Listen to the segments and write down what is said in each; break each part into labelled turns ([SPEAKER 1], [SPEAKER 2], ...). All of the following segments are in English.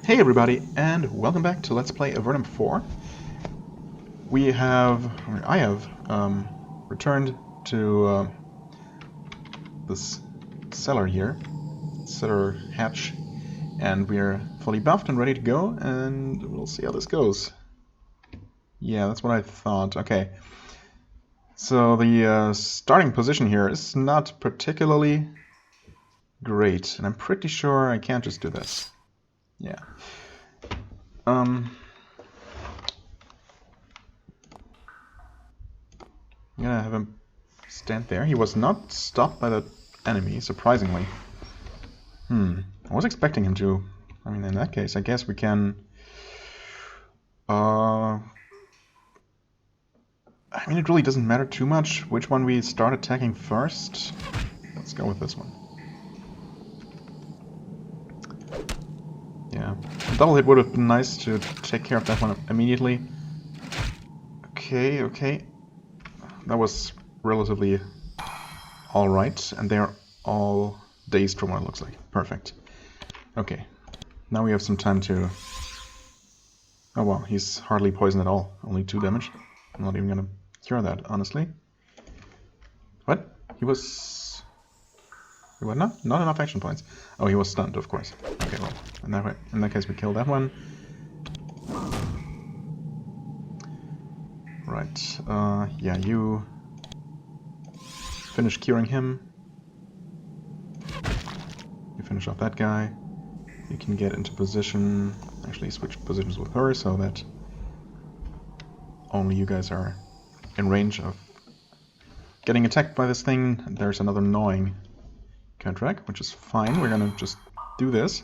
[SPEAKER 1] Hey everybody, and welcome back to Let's Play Avernum 4. I have returned to this cellar here, cellar hatch, and we're fully buffed and ready to go, and we'll see how this goes. Yeah, that's what I thought. Okay, so the starting position here is not particularly great, and I'm pretty sure I can't just do this. Yeah. I'm gonna have him stand there. He was not stopped by the enemy, surprisingly. I was expecting him to. I mean, in that case, I guess we can... I mean, it really doesn't matter too much which one we start attacking first. Let's go with this one. Yeah, a double hit would have been nice to take care of that one immediately. Okay. That was relatively alright, and they're all dazed from what it looks like. Perfect. Okay, now we have some time to... Oh wow, he's hardly poisoned at all. Only 2 damage. I'm not even gonna cure that, honestly. What? He was... What? Not enough action points. Oh, he was stunned, of course. Okay, well, in that case we kill that one. Right, yeah, you finish curing him. You finish off that guy. You can get into position, actually switch positions with her so that only you guys are in range of getting attacked by this thing. There's another gnawing contract, which is fine. We're gonna just do this.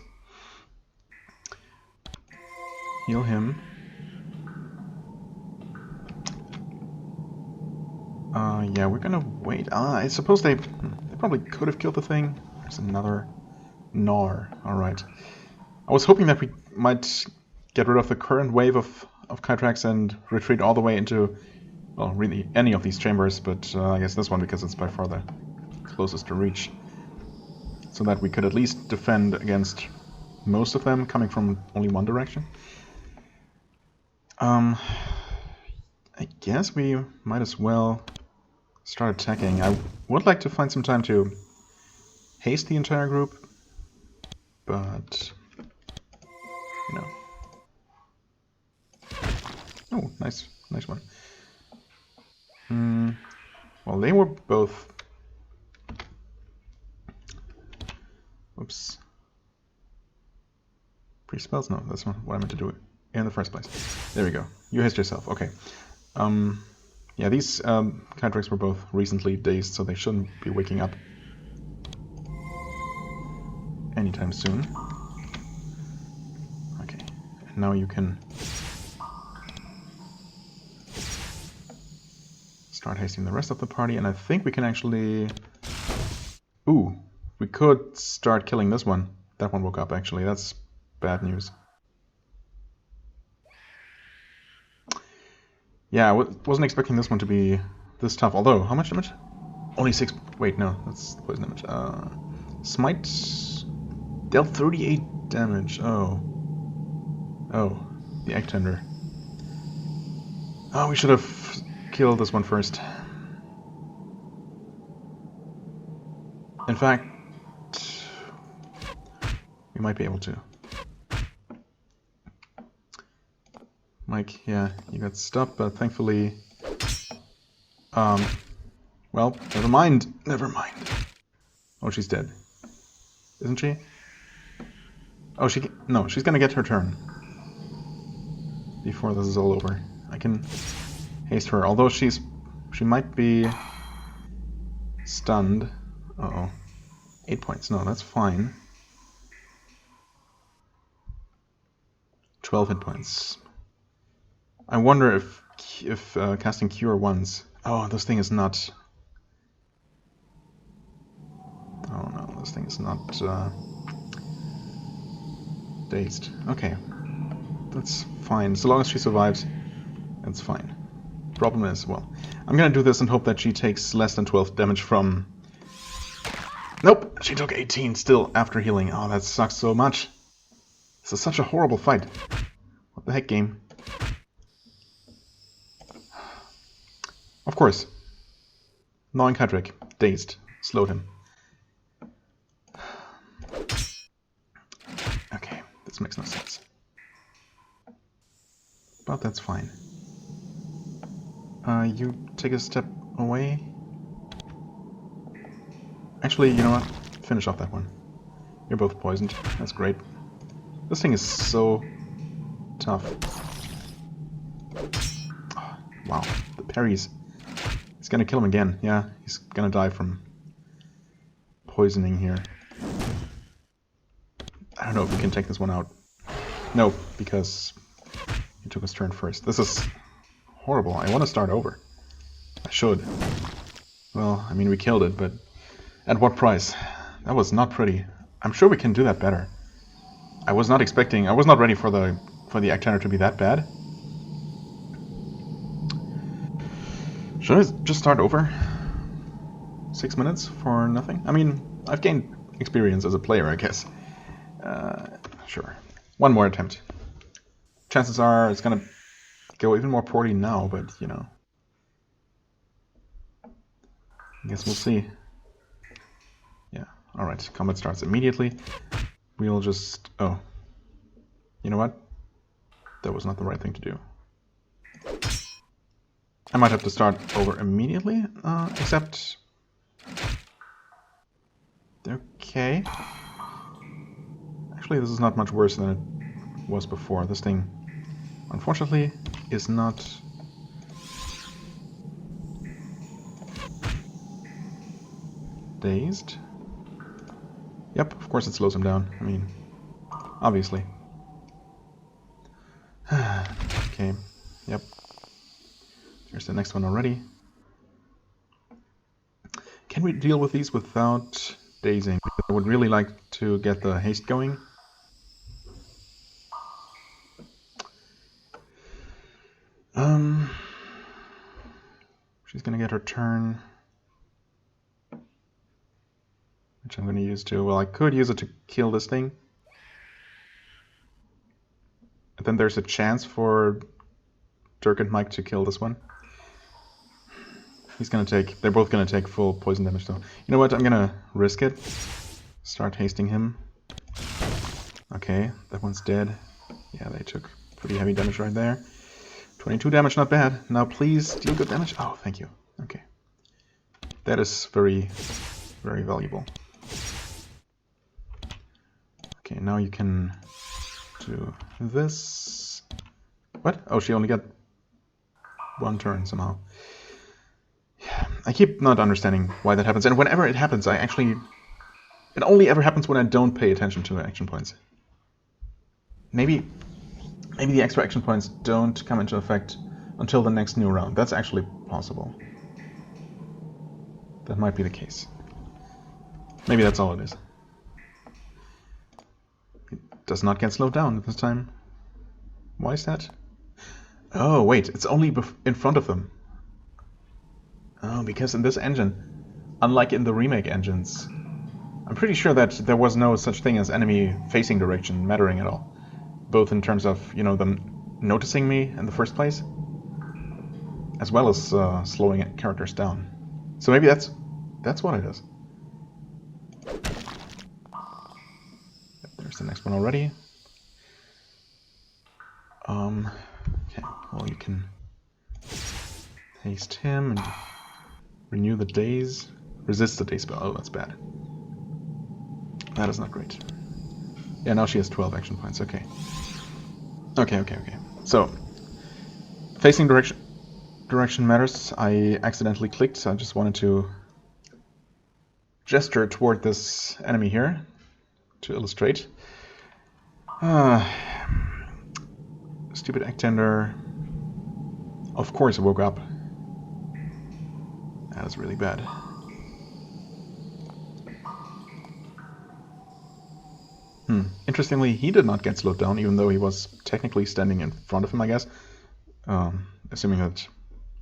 [SPEAKER 1] Heal him. Yeah, we're gonna wait. I suppose they probably could have killed the thing. There's another gnawer. Alright. I was hoping that we might get rid of the current wave of Kytrax and retreat all the way into, well, really any of these chambers, but I guess this one because it's by far the closest to reach. So that we could at least defend against most of them coming from only one direction. I guess we might as well start attacking. I would like to find some time to haste the entire group, but you know. Oh, nice one. Well, they were both. Whoops. Pre-spells? No, that's not what I meant to do in the first place. There we go. You haste yourself. Okay. Yeah, these Kytrax were both recently dazed, so they shouldn't be waking up anytime soon. Okay, and now you can start hasting the rest of the party, and I think we can actually... Ooh, we could start killing this one. That one woke up, actually. That's bad news. Yeah, I wasn't expecting this one to be this tough, although, how much damage? Only 6... Wait, no, that's poison damage. Smite dealt 38 damage. Oh, the egg tender. Oh, we should have killed this one first. In fact, we might be able to. Mike, yeah, you got stopped, but thankfully... well, never mind. Oh, she's dead. Isn't she? Oh, no, she's gonna get her turn. Before this is all over. I can haste her, although she might be stunned. Uh-oh. 8 points, no, that's fine. 12 hit points. I wonder if casting Cure once... Oh, this thing is not... Oh no, this thing is not dazed. Okay, that's fine. So long as she survives, that's fine. Problem is, well, I'm gonna do this and hope that she takes less than 12 damage from... Nope, she took 18 still after healing. Oh, that sucks so much. This is such a horrible fight. What the heck, game? Of course. Gnawing Hydric, dazed, slowed him. Okay, this makes no sense. But that's fine. You take a step away. Actually, you know what? Finish off that one. You're both poisoned. That's great. This thing is so tough. Oh, wow, the parries. He's gonna kill him again. Yeah, he's gonna die from poisoning here. I don't know if we can take this one out. No, because he took his turn first. This is horrible. I want to start over. I should. Well, I mean, we killed it, but at what price? That was not pretty. I'm sure we can do that better. I was not ready for the Actiner to be that bad. Should I just start over? 6 minutes for nothing? I mean, I've gained experience as a player, I guess. Sure. One more attempt. Chances are it's gonna go even more poorly now, but, you know. I guess we'll see. Yeah, alright. Combat starts immediately. We'll just... Oh. You know what? That was not the right thing to do. I might have to start over immediately, except... Okay. Actually, this is not much worse than it was before. This thing, unfortunately, is not... dazed. Yep, of course it slows him down. I mean, obviously. Okay, yep. Here's the next one already. Can we deal with these without dazing? I would really like to get the haste going. She's gonna get her turn, which I'm gonna use to, well, I could use it to kill this thing. And then there's a chance for Dirk and Mike to kill this one. They're both gonna take full poison damage though. You know what, I'm gonna risk it. Start hasting him. Okay, that one's dead. Yeah, they took pretty heavy damage right there. 22 damage, not bad. Now please deal good damage. Oh, thank you. Okay. That is very, very valuable. Okay, now you can do this. What? Oh, she only got one turn somehow. Yeah, I keep not understanding why that happens. And whenever it happens, it only ever happens when I don't pay attention to action points. Maybe the extra action points don't come into effect until the next new round. That's actually possible. That might be the case. Maybe that's all it is. It does not get slowed down this time. Why is that? Oh, wait, it's only in front of them. Oh, because in this engine, unlike in the remake engines, I'm pretty sure that there was no such thing as enemy facing direction mattering at all. Both in terms of, you know, them noticing me in the first place, as well as slowing characters down. So maybe that's what it is. There's the next one already. Okay, well, you can haste him and renew the daze. Resist the daze spell. Oh, that's bad. That is not great. Yeah, now she has 12 action points. Okay. Okay. So, facing direction matters. I accidentally clicked, so I just wanted to gesture toward this enemy here to illustrate. Stupid Actender. Of course, it woke up. That is really bad. Interestingly, he did not get slowed down, even though he was technically standing in front of him, I guess. Assuming that...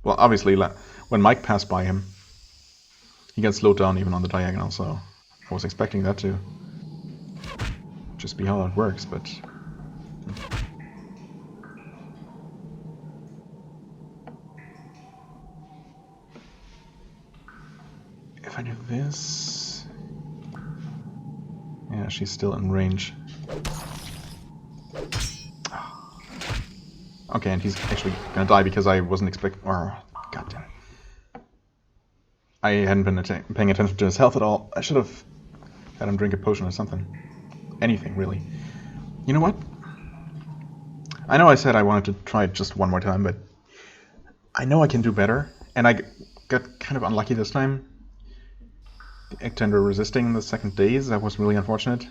[SPEAKER 1] Well, obviously, when Mike passed by him, he got slowed down even on the diagonal, so I was expecting that to just be how that works, but do this. Yeah, she's still in range. Okay, and he's actually gonna die because I wasn't expecting. Or, god damn it. I hadn't been paying attention to his health at all. I should have had him drink a potion or something. Anything, really. You know what? I know I said I wanted to try it just one more time, but I know I can do better. And I got kind of unlucky this time. The egg tender resisting the second days, that was really unfortunate.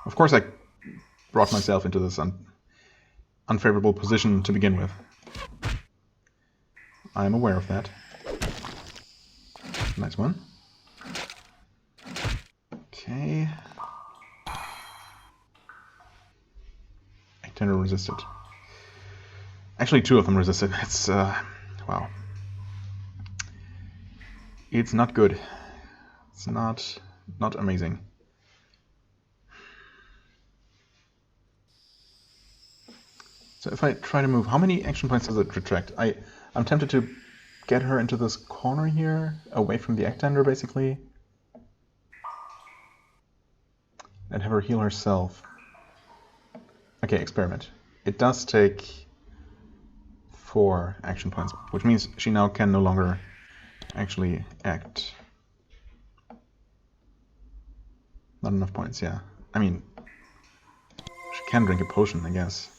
[SPEAKER 1] Of course I brought myself into this unfavorable position to begin with. I am aware of that. Nice one. Okay. Egg tender resisted. Actually, 2 of them resisted. It's, wow. It's not good. It's not amazing. So if I try to move, how many action points does it retract? I'm tempted to get her into this corner here, away from the egg tender, basically. And have her heal herself. Okay, experiment. It does take 4 action points, which means she now can no longer actually act. Not enough points, yeah. I mean, she can drink a potion, I guess.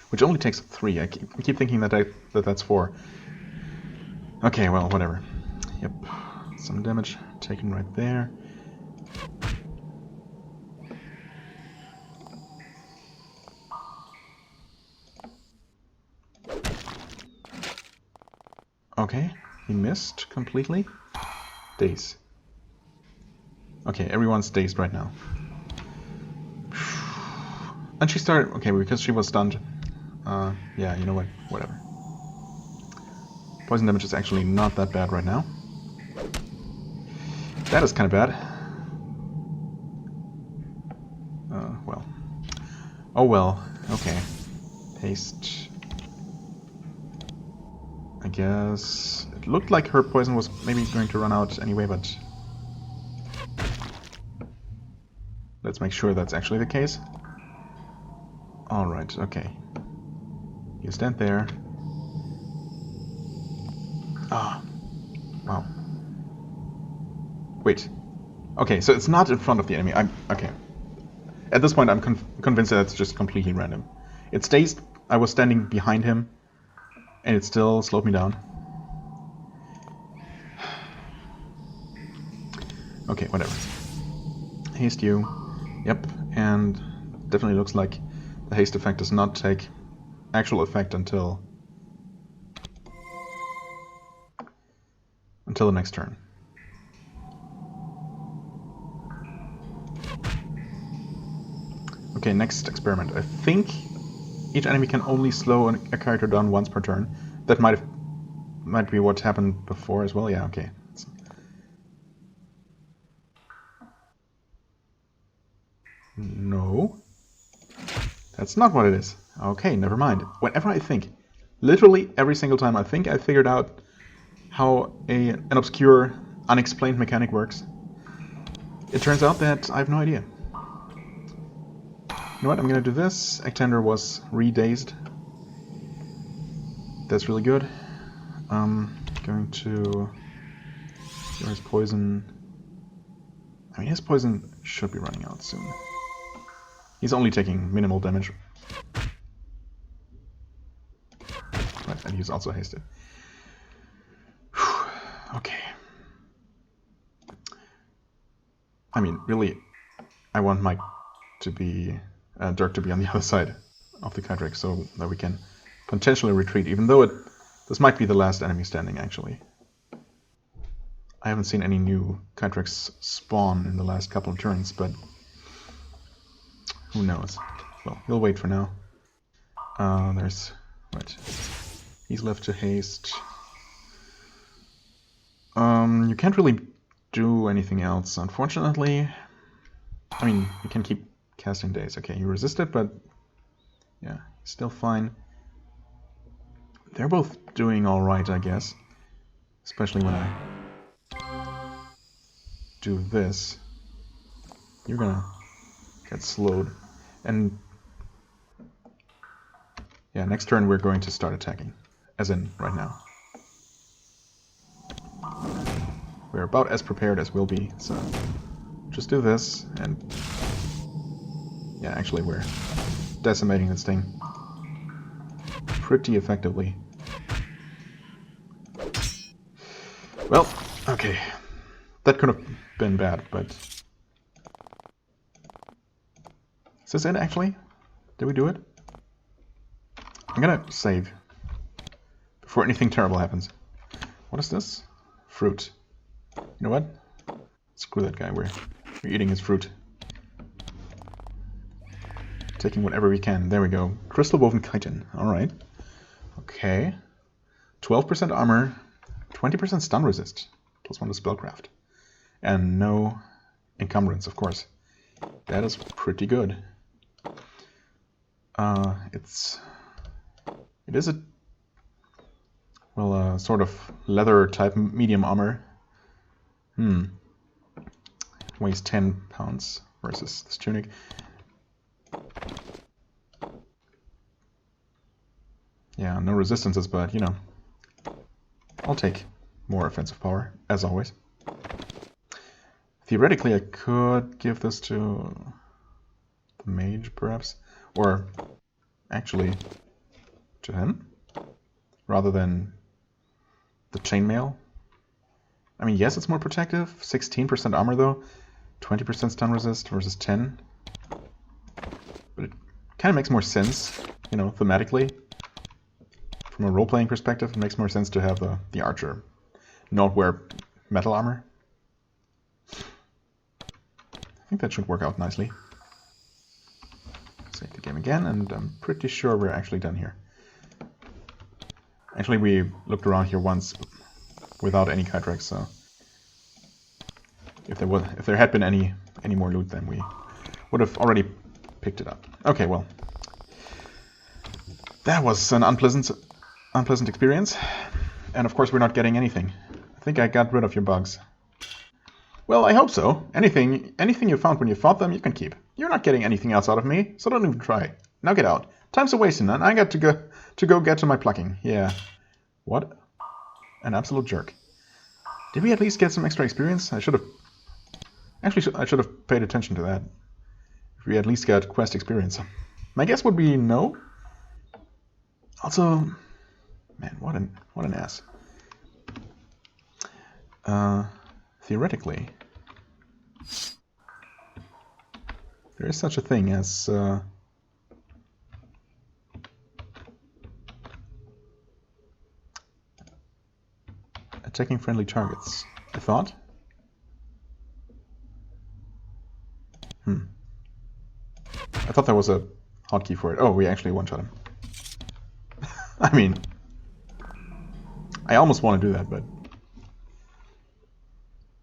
[SPEAKER 1] Which only takes 3. I keep thinking that that's 4. Okay, well, whatever. Yep. Some damage taken right there. Okay, he missed completely. Daze. Okay, everyone's dazed right now. And she started... Okay, because she was stunned. Yeah, you know what? Whatever. Poison damage is actually not that bad right now. That is kind of bad. Well. Oh well. Okay. Haste. I guess... It looked like her poison was maybe going to run out anyway, but... Let's make sure that's actually the case. Alright, okay. You stand there. Ah. Wow. Wait. Okay, so it's not in front of the enemy. Okay. At this point, I'm convinced that it's just completely random. It stays... I was standing behind him, and it still slowed me down. Okay, whatever. Haste you. Yep, and definitely looks like the haste effect does not take actual effect until the next turn. Okay, next experiment. I think each enemy can only slow a character down once per turn. That might be what happened before as well. Yeah, okay. No. That's not what it is. Okay, never mind. Whenever I think, literally every single time I think I figured out how an obscure, unexplained mechanic works, it turns out that I have no idea. You know what, I'm gonna do this. Egg-tender was re-dazed. That's really good. Going to... Cure his poison. I mean, his poison should be running out soon. He's only taking minimal damage. Right, and he's also hasted. Whew. Okay. I mean, really, I want Mike to be... Dirk to be on the other side of the Kydrak so that we can potentially retreat, even though this might be the last enemy standing, actually. I haven't seen any new Kydraks spawn in the last couple of turns, but who knows? Well, we'll wait for now. There's... Right. He's left to haste. You can't really do anything else, unfortunately. I mean, you can keep casting days. Okay, you resisted, but yeah, still fine. They're both doing alright, I guess. Especially when I do this. You're gonna get slowed. And yeah, next turn we're going to start attacking. As in, right now. We're about as prepared as we'll be, so just do this, and yeah, actually we're decimating this thing pretty effectively. Well, okay. That could have been bad, but... Is this it, actually? Did we do it? I'm gonna save before anything terrible happens. What is this? Fruit. You know what? Screw that guy. We're eating his fruit. Taking whatever we can. There we go. Crystal woven chitin. Alright. Okay. 12% armor. 20% stun resist. +1 to spellcraft. And no encumbrance, of course. That is pretty good. It is a... well, sort of leather type medium armor. It weighs 10 pounds versus this tunic. Yeah, no resistances, but, you know, I'll take more offensive power, as always. Theoretically, I could give this to the mage, perhaps, or actually to him, rather than the chainmail. I mean, yes, it's more protective, 16% armor though, 20% stun resist versus 10, but it kind of makes more sense, you know, thematically. From a role-playing perspective, it makes more sense to have the archer not wear metal armor. I think that should work out nicely. Save the game again, and I'm pretty sure we're actually done here. Actually, we looked around here once without any Kydrax, so if there had been any more loot, then we would have already picked it up. Okay, well, that was an unpleasant experience, and of course we're not getting anything. I think I got rid of your bugs. Well, I hope so. Anything you found when you fought them, you can keep. You're not getting anything else out of me, so don't even try. Now get out. Time's a wasting, and I got to go get to my plucking. Yeah. What? An absolute jerk. Did we at least get some extra experience? I should have paid attention to that. If we at least got quest experience. My guess would be no. Also, man, what an ass. Theoretically, there is such a thing as attacking friendly targets. I thought. I thought there was a hotkey for it. Oh, we actually one-shot him. I mean, I almost want to do that, but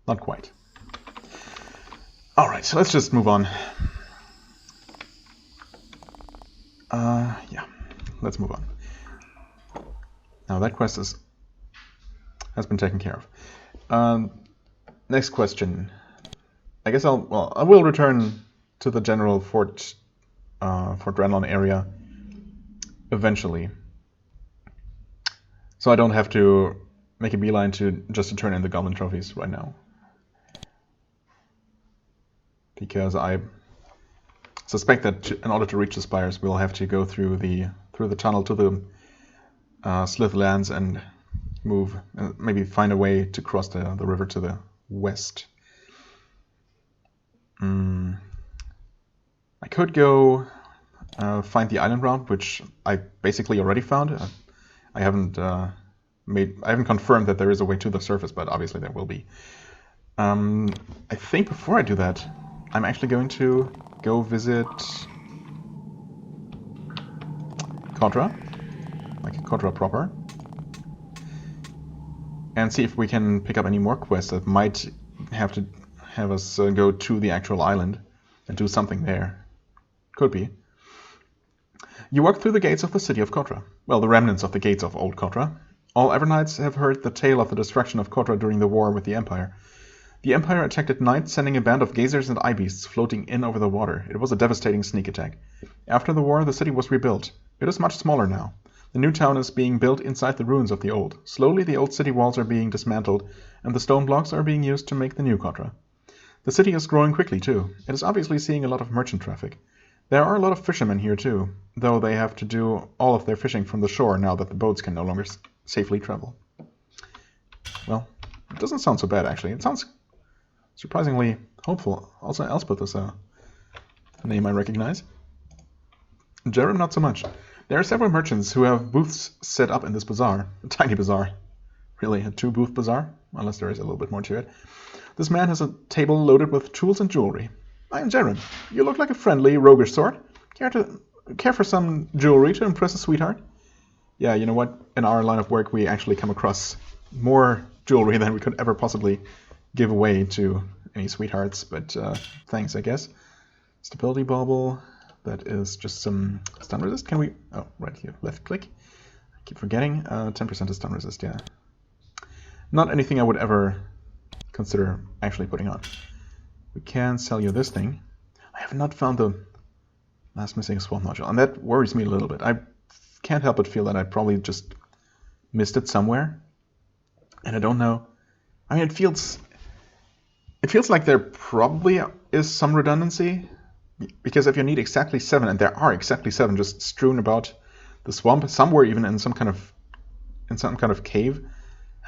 [SPEAKER 1] not quite. Alright, so let's just move on. Yeah, let's move on. Now that quest has been taken care of. Next question. I guess I will return to the general Fort Drenlon area eventually. So I don't have to make a beeline just to turn in the goblin trophies right now. Because I suspect that in order to reach the spires, we'll have to go through the tunnel to the Slith lands and move, maybe find a way to cross the river to the west. I could go find the island route, which I basically already found. I haven't confirmed that there is a way to the surface, but obviously there will be. I think before I do that, I'm actually going to go visit Cotra, like Cotra proper, and see if we can pick up any more quests that might have us go to the actual island and do something there. Could be. You walk through the gates of the city of Cotra. Well, the remnants of the gates of old Cotra. All Avernites have heard the tale of the destruction of Cotra during the war with the Empire. The Empire attacked at night, sending a band of gazers and eye-beasts floating in over the water. It was a devastating sneak attack. After the war, the city was rebuilt. It is much smaller now. The new town is being built inside the ruins of the old. Slowly, the old city walls are being dismantled, and the stone blocks are being used to make the new Cotra. The city is growing quickly, too. It is obviously seeing a lot of merchant traffic. There are a lot of fishermen here, too, though they have to do all of their fishing from the shore now that the boats can no longer safely travel. Well, it doesn't sound so bad, actually. It sounds surprisingly hopeful. Also, Elspeth is a name I recognize. Jerem, not so much. There are several merchants who have booths set up in this bazaar. A tiny bazaar. Really, a two-booth bazaar? Unless there is a little bit more to it. This man has a table loaded with tools and jewelry. I am Jerem. You look like a friendly, roguish sort. Care for some jewelry to impress a sweetheart? Yeah, you know what? In our line of work, we actually come across more jewelry than we could ever possibly give away to any sweethearts, but thanks, I guess. Stability bauble. That is just some stun resist. Can we... Oh, right here. Left click. I keep forgetting. 10% is stun resist, yeah. Not anything I would ever consider actually putting on. We can sell you this thing. I have not found the last missing swamp nodule, and that worries me a little bit. I can't help but feel that I probably just missed it somewhere, and I don't know. I mean, it feels like there probably is some redundancy, because if you need exactly 7, and there are exactly 7 just strewn about the swamp, somewhere even in some kind of cave,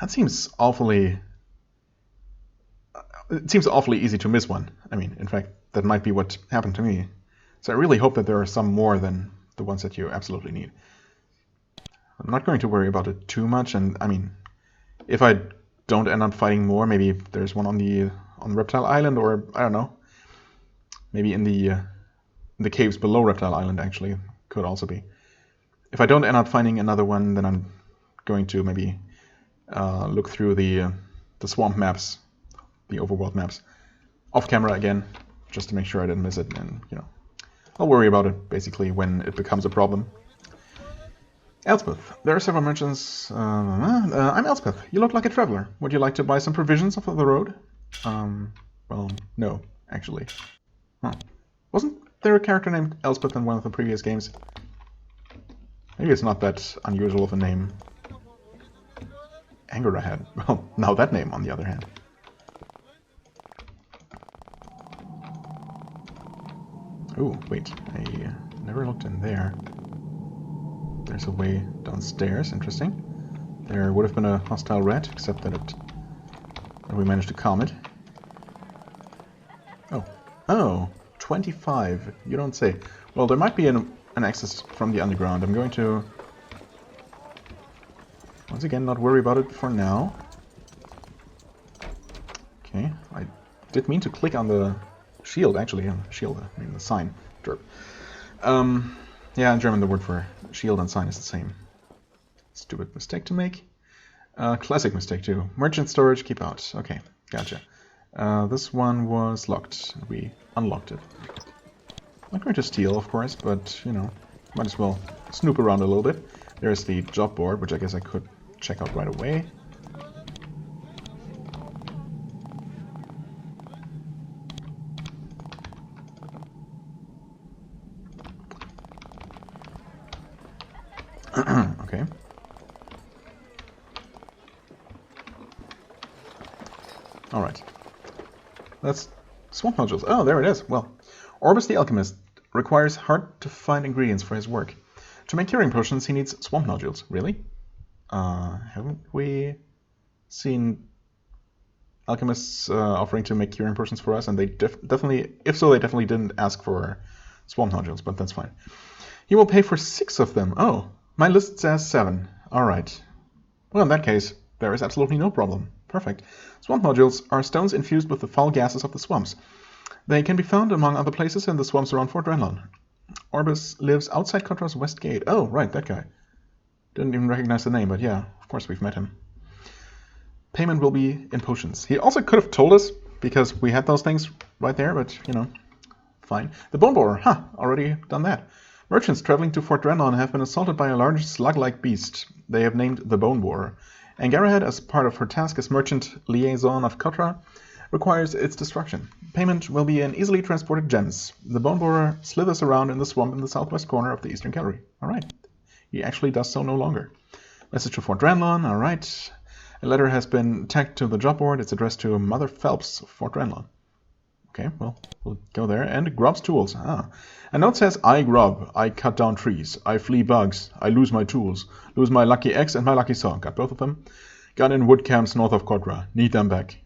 [SPEAKER 1] that seems awfully... It seems awfully easy to miss one. I mean, in fact, that might be what happened to me. So I really hope that there are some more than the ones that you absolutely need. I'm not going to worry about it too much, and I mean, if I don't end up fighting more, maybe there's one on the Reptile Island, or I don't know, maybe in the caves below Reptile Island. Actually, could also be. If I don't end up finding another one, then I'm going to maybe look through the swamp maps, the overworld maps, off camera again, just to make sure I didn't miss it, and you know, I'll worry about it basically when it becomes a problem. Elspeth. There are several merchants. I'm Elspeth. You look like a traveler. Would you like to buy some provisions off of the road? Well, no, actually. Huh. Wasn't there a character named Elspeth in one of the previous games? Maybe it's not that unusual of a name. Angora had. Well, now that name, on the other hand. Oh, wait. I never looked in there. There's a way downstairs. Interesting. There would have been a hostile rat, except that we managed to calm it. Oh, 25. You don't say. Well, there might be an access from the underground. I'm going to once again not worry about it for now. Okay, I did mean to click on the shield, actually. Shield, I mean the sign. Derp. Yeah, in German the word for shield and sign is the same. Stupid mistake to make. Classic mistake too. Merchant storage, keep out. Okay, gotcha. This one was locked. We unlocked it. Not going to steal, of course, but, you know, might as well snoop around a little bit. There's the job board, which I guess I could check out right away. Okay. Alright. That's swamp nodules. Oh, there it is. Well, Orbis the Alchemist requires hard-to-find ingredients for his work. To make curing potions, he needs swamp nodules. Really? Haven't we seen alchemists offering to make curing potions for us? And they definitely, if so, they definitely didn't ask for swamp nodules, but that's fine. He will pay for 6 of them. Oh, my list says 7. Alright. Well, in that case, there is absolutely no problem. Perfect. Swamp nodules are stones infused with the foul gases of the swamps. They can be found, among other places, in the swamps around Fort Drenlon. Orbis lives outside Cotra's West Gate. Oh, right, that guy. Didn't even recognize the name, but yeah, of course we've met him. Payment will be in potions. He also could have told us, because we had those things right there, but, you know, fine. The bone borer, already done that. Merchants traveling to Fort Drenlon have been assaulted by a large slug-like beast they have named the Bone Borer. Angarahead, as part of her task as merchant liaison of Cotra, requires its destruction. Payment will be in easily transported gems. The Bone Borer slithers around in the swamp in the southwest corner of the Eastern Gallery. Alright. He actually does so no longer. Message to Fort Drenlon. Alright. A letter has been tagged to the job board. It's addressed to Mother Phelps of Fort Drenlon. Okay, well, we'll go there. And Grub's tools. A note says, I grub. I cut down trees. I flee bugs. I lose my tools. Lose my lucky axe and my lucky saw. Got both of them. Gun in wood camps north of Cotra. Need them back.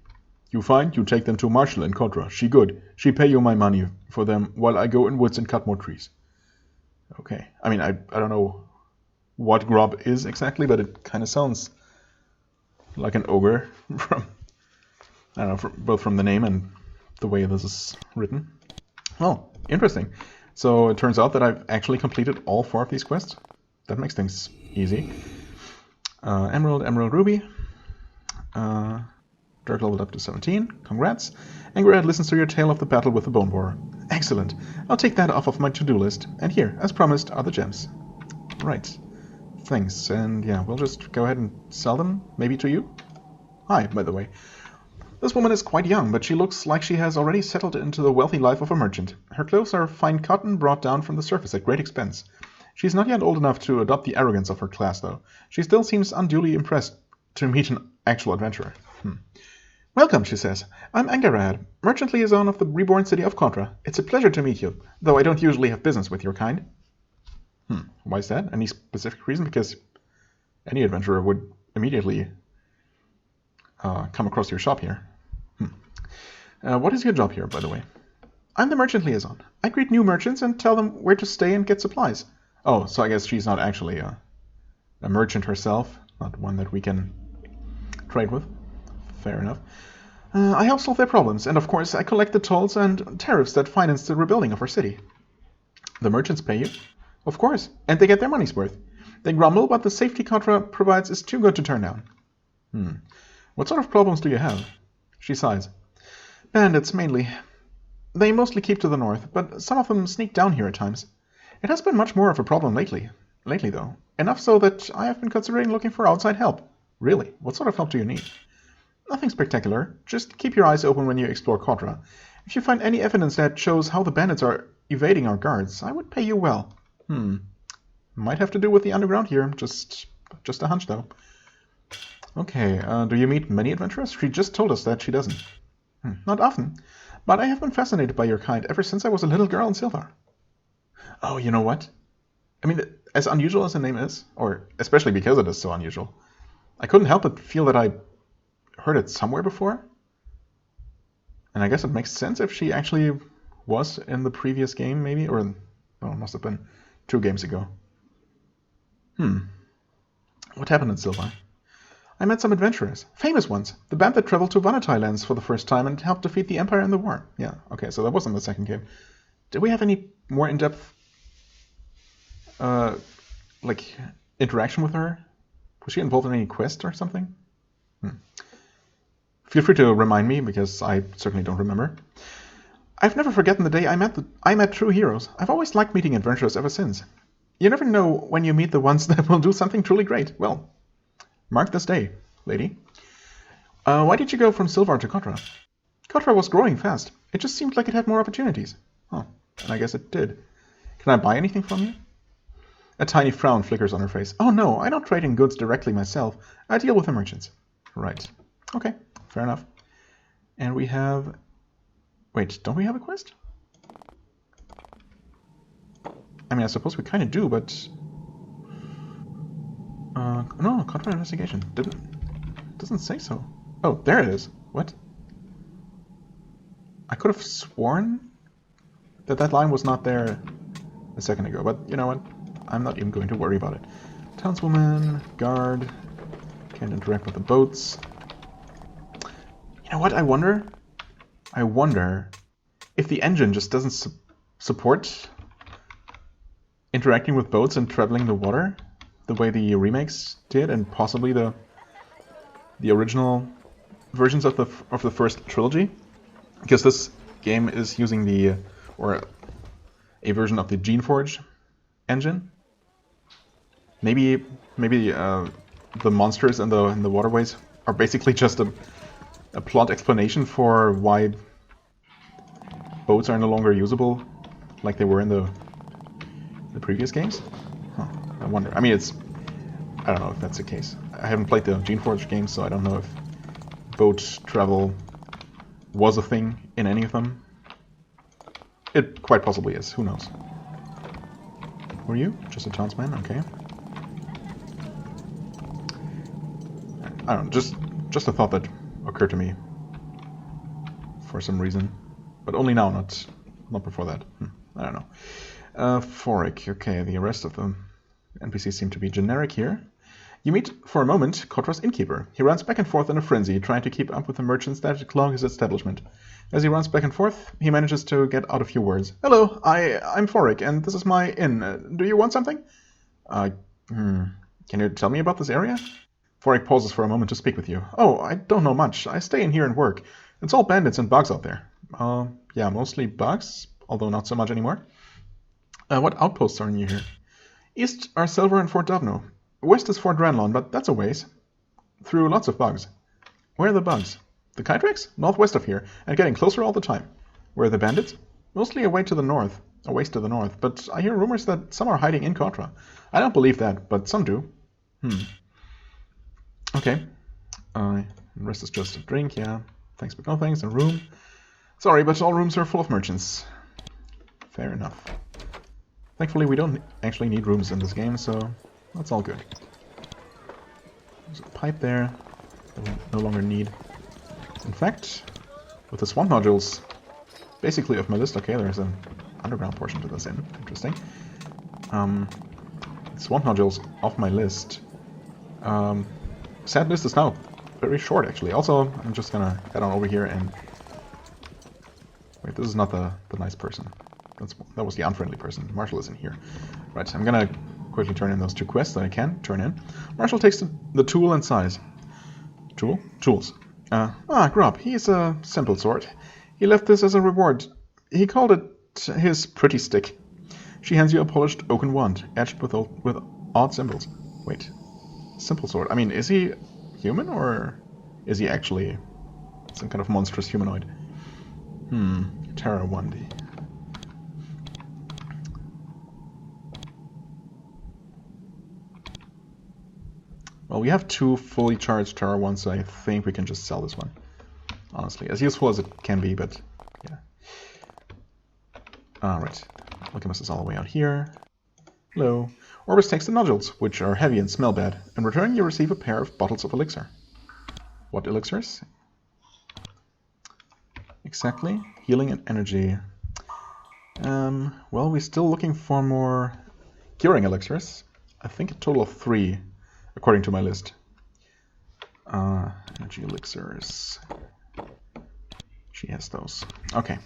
[SPEAKER 1] You find, you take them to Marshall in Cotra. She good. She pay you my money for them while I go in woods and cut more trees. Okay. I mean, I don't know what grub is exactly, but it kind of sounds like an ogre from, I don't know, both from the name and the way this is written. Oh, interesting. So it turns out that I've actually completed all 4 of these quests. That makes things easy. Emerald, Ruby. Dirk leveled up to 17. Congrats. Angarahead listens to your tale of the battle with the Bone Borer. Excellent. I'll take that off of my to-do list. And here, as promised, are the gems. Right. Thanks. And yeah, we'll just go ahead and sell them, maybe to you. Hi, by the way. This woman is quite young, but she looks like she has already settled into the wealthy life of a merchant. Her clothes are fine cotton brought down from the surface at great expense. She's not yet old enough to adopt the arrogance of her class, though. She still seems unduly impressed to meet an actual adventurer. Welcome, she says. I'm Angarahead, merchant liaison of the reborn city of Cotra. It's a pleasure to meet you, though I don't usually have business with your kind. Why is that? Any specific reason? Because any adventurer would immediately come across your shop here. What is your job here, by the way? I'm the merchant liaison. I greet new merchants and tell them where to stay and get supplies. Oh, so I guess she's not actually a merchant herself, not one that we can trade with. Fair enough. I help solve their problems, and of course I collect the tolls and tariffs that finance the rebuilding of our city. The merchants pay you? Of course, and they get their money's worth. They grumble, but the safety Cotra provides is too good to turn down. What sort of problems do you have? She sighs. Bandits, mainly. They mostly keep to the north, but some of them sneak down here at times. It has been much more of a problem lately. Though. Enough so that I have been considering looking for outside help. Really? What sort of help do you need? Nothing spectacular. Just keep your eyes open when you explore Cotra. If you find any evidence that shows how the bandits are evading our guards, I would pay you well. Might have to do with the underground here. Just a hunch, though. Okay, do you meet many adventurers? She just told us that she doesn't. Not often, but I have been fascinated by your kind ever since I was a little girl in Silvar. Oh, you know what? I mean, as unusual as the name is, or especially because it is so unusual, I couldn't help but feel that I heard it somewhere before. And I guess it makes sense if she actually was in the previous game, maybe? Or, no, it must have been 2 games ago. What happened in Silvar? I met some adventurers. Famous ones. The band that traveled to Vannatai lands for the first time and helped defeat the Empire in the war. Yeah, okay, so that was in the second game. Did we have any more in-depth, interaction with her? Was she involved in any quest or something? Feel free to remind me, because I certainly don't remember. I've never forgotten the day I met true heroes. I've always liked meeting adventurers ever since. You never know when you meet the ones that will do something truly great. Well, mark this day, lady. Why did you go from Silvar to Cotra? Cotra was growing fast. It just seemed like it had more opportunities. Oh, and I guess it did. Can I buy anything from you? A tiny frown flickers on her face. Oh no, I don't trade in goods directly myself. I deal with the merchants. Right. Okay, fair enough. And we have... Wait, don't we have a quest? I mean, I suppose we kind of do, but... no, Cotra investigation. Doesn't say so. Oh, there it is. What? I could have sworn that line was not there a second ago, but you know what? I'm not even going to worry about it. Townswoman, guard, can't interact with the boats. You know what? I wonder if the engine just doesn't support interacting with boats and traveling the water the way the remakes did, and possibly the original versions of the first trilogy, because this game is using a version of the Geneforge engine. Maybe the monsters in the waterways are basically just a plot explanation for why boats are no longer usable like they were in the previous games. Huh, I wonder. I mean, I don't know if that's the case. I haven't played the Geneforge games, so I don't know if boat travel was a thing in any of them. It quite possibly is. Who knows? Who are you? Just a townsman? Okay. I don't know. Just a thought that occurred to me for some reason, but only now, not before that. I don't know. Forik. Okay, the rest of the NPCs seem to be generic here. You meet, for a moment, Cotra's innkeeper. He runs back and forth in a frenzy, trying to keep up with the merchants that clog his establishment. As he runs back and forth, he manages to get out a few words. Hello, I'm Forik, and this is my inn. Do you want something? Can you tell me about this area? Forik pauses for a moment to speak with you. Oh, I don't know much. I stay in here and work. It's all bandits and bugs out there. Yeah, mostly bugs, although not so much anymore. What outposts are near here? East are Silver and Fort Dovno. West is Fort Dranlon, but that's a ways. Through lots of bugs. Where are the bugs? The Kydrax? Northwest of here, and getting closer all the time. Where are the bandits? Mostly away to the north, but I hear rumors that some are hiding in Cotra. I don't believe that, but some do. Okay. The rest is just a drink, yeah. Thanks but no thanks, a room. Sorry, but all rooms are full of merchants. Fair enough. Thankfully, we don't actually need rooms in this game, so that's all good. There's a pipe there that we no longer need. In fact, with the swamp nodules basically off my list, okay, there's an underground portion to this inn. Interesting. Swamp nodules off my list. Sad list is now very short, actually. Also, I'm just gonna head on over here and... Wait, this is not the nice person. That was the unfriendly person. Marshall isn't here. Right, I'm gonna quickly turn in those two quests that I can turn in. Marshall takes the tool and size. Tool? Tools. Grub. He's a simple sort. He left this as a reward. He called it his pretty stick. She hands you a polished oaken wand, etched with odd symbols. Wait. Simple sort. I mean, is he human, or is he actually some kind of monstrous humanoid? Terra wand. Well, we have two fully charged Terra wands, so I think we can just sell this one. Honestly, as useful as it can be, but yeah. Alright, Alchemist is all the way out here. Hello. Orbis takes the nodules, which are heavy and smell bad. In return, you receive a pair of bottles of elixir. What elixirs? Exactly. Healing and energy. Well, we're still looking for more curing elixirs. I think a total of 3. According to my list. Energy elixirs. She has those. Okay.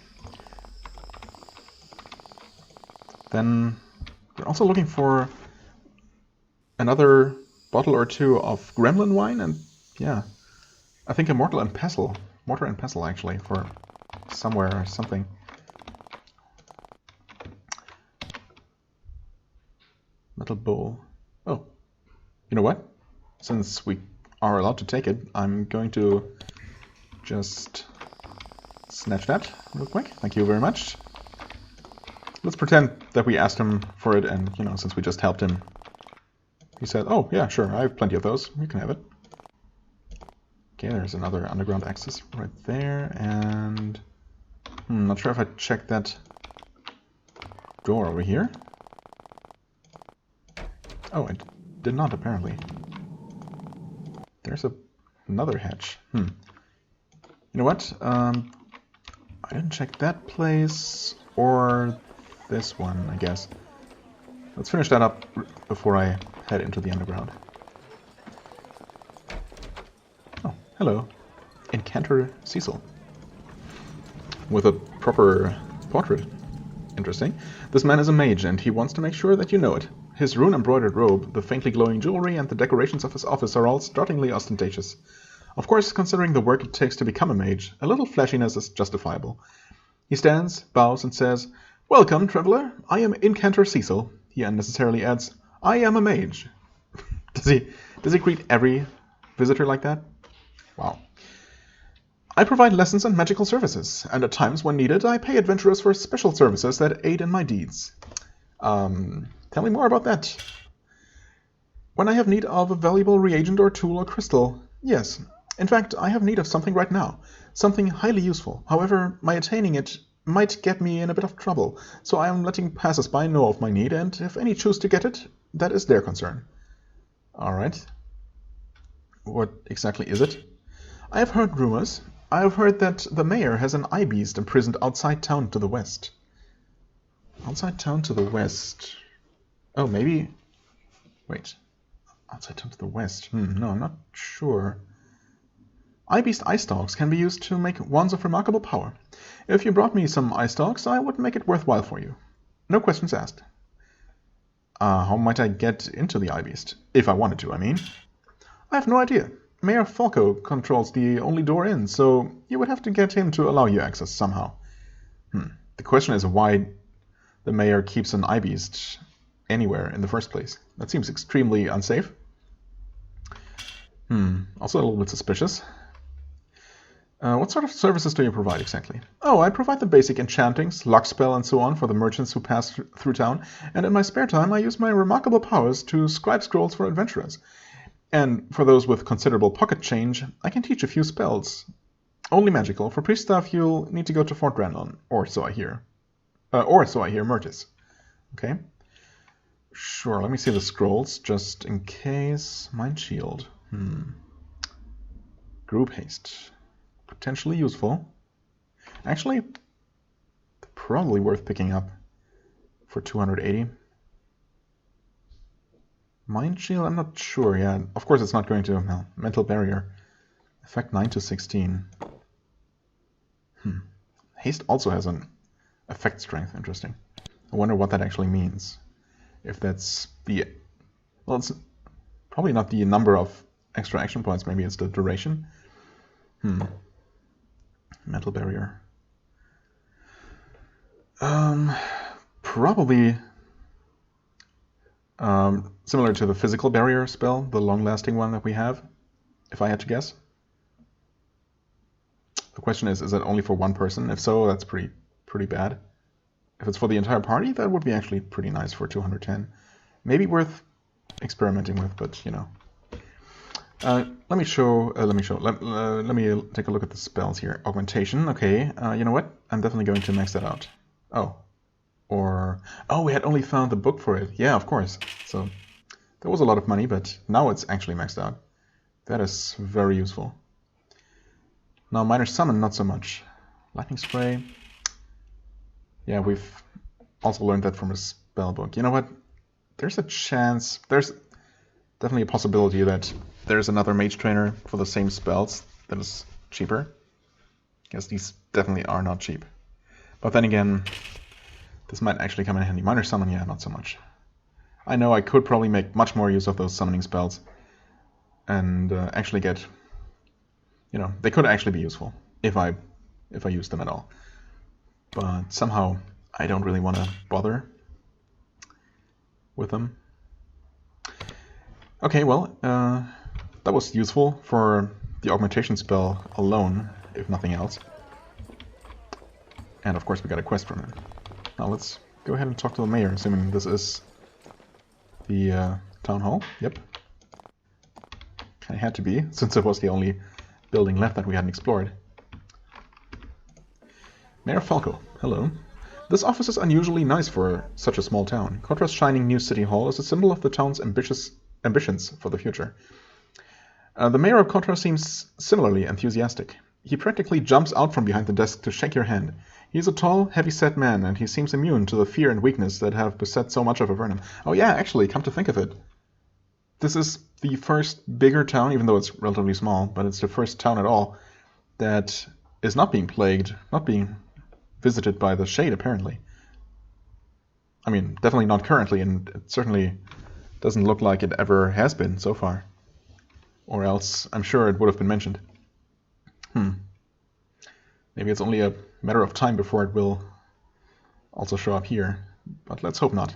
[SPEAKER 1] Then we're also looking for another bottle or 2 of gremlin wine, and yeah, I think a mortar and pestle actually, for somewhere or something. Metal bowl. Oh. You know what? Since we are allowed to take it, I'm going to just snatch that real quick. Thank you very much. Let's pretend that we asked him for it, and, you know, since we just helped him, he said, oh, yeah, sure, I have plenty of those. You can have it. Okay, there's another underground access right there, and... not sure if I checked that door over here. Oh, I did not, apparently. There's another hatch. You know what? I didn't check that place or this one, I guess. Let's finish that up before I head into the underground. Oh, hello. Incantor Cecil. With a proper portrait. Interesting. This man is a mage, and he wants to make sure that you know it. His rune-embroidered robe, the faintly glowing jewelry, and the decorations of his office are all startlingly ostentatious. Of course, considering the work it takes to become a mage, a little flashiness is justifiable. He stands, bows, and says, "Welcome, traveler. I am Incantor Cecil." he unnecessarily adds, I am a mage. Does he greet every visitor like that? Wow. I provide lessons and magical services, and at times when needed, I pay adventurers for special services that aid in my deeds. Tell me more about that. When I have need of a valuable reagent or tool or crystal, yes. In fact, I have need of something right now, something highly useful. However, my attaining it might get me in a bit of trouble, so I am letting passers-by know of my need, and if any choose to get it, that is their concern. Alright. What exactly is it? I have heard rumors. I have heard that the mayor has an eye-beast imprisoned outside town to the west. Outside town to the west. Oh, maybe... Wait. Outside town to the west. No, I'm not sure. Eye-beast eye stalks can be used to make wands of remarkable power. If you brought me some eye stalks, I would make it worthwhile for you. No questions asked. How might I get into the eye-beast? If I wanted to, I mean. I have no idea. Mayor Falco controls the only door in, so you would have to get him to allow you access somehow. The question is why the mayor keeps an eye-beast anywhere in the first place. That seems extremely unsafe. Also a little bit suspicious. What sort of services do you provide exactly? Oh, I provide the basic enchantings, luck spell, and so on for the merchants who pass through town, and in my spare time I use my remarkable powers to scribe scrolls for adventurers. And for those with considerable pocket change, I can teach a few spells. Only magical. For priest stuff, you'll need to go to Fort Ranlon, or so I hear. Murtis. Okay. Sure, let me see the scrolls, just in case. Mind Shield. Group Haste. Potentially useful. Actually, probably worth picking up for 280. Mind Shield, I'm not sure yet. Of course it's not going to, well, Mental Barrier. Effect 9 to 16. Haste also has an effect strength, interesting. I wonder what that actually means. If that's the... Well, it's probably not the number of extra action points, maybe it's the duration. Mental Barrier. Probably... similar to the physical barrier spell, the long-lasting one that we have, if I had to guess. The question is it only for one person? If so, that's pretty bad. If it's for the entire party, that would be actually pretty nice for 210. Maybe worth experimenting with, but you know. Let me take a look at the spells here. Augmentation, okay. You know what? I'm definitely going to max that out. Oh, we had only found the book for it. Yeah, of course. So that was a lot of money, but now it's actually maxed out. That is very useful. Now, Minor Summon, not so much. Lightning Spray. Yeah, we've also learned that from a spell book. You know what? There's a chance, there's definitely a possibility that there's another mage trainer for the same spells that is cheaper. Because these definitely are not cheap. But then again, this might actually come in handy. Minor Summon, yeah, not so much. I know I could probably make much more use of those summoning spells and actually get, you know, they could actually be useful if I use them at all. But somehow I don't really want to bother with them. Okay, well, that was useful for the augmentation spell alone, if nothing else. And of course we got a quest from him. Now let's go ahead and talk to the mayor, assuming this is the town hall. Yep. It had to be, since it was the only building left that we hadn't explored. Mayor Falco, hello. This office is unusually nice for such a small town. Cotra's shining new city hall is a symbol of the town's ambitions for the future. The mayor of Cotra seems similarly enthusiastic. He practically jumps out from behind the desk to shake your hand. He's a tall, heavy-set man, and he seems immune to the fear and weakness that have beset so much of Avernum. Oh yeah, actually, come to think of it. This is the first bigger town, even though it's relatively small, but it's the first town at all that is not being plagued, not being visited by the Shade, apparently. I mean, definitely not currently, and it certainly doesn't look like it ever has been so far. Or else, I'm sure it would have been mentioned. Maybe it's only a matter of time before it will also show up here, but let's hope not.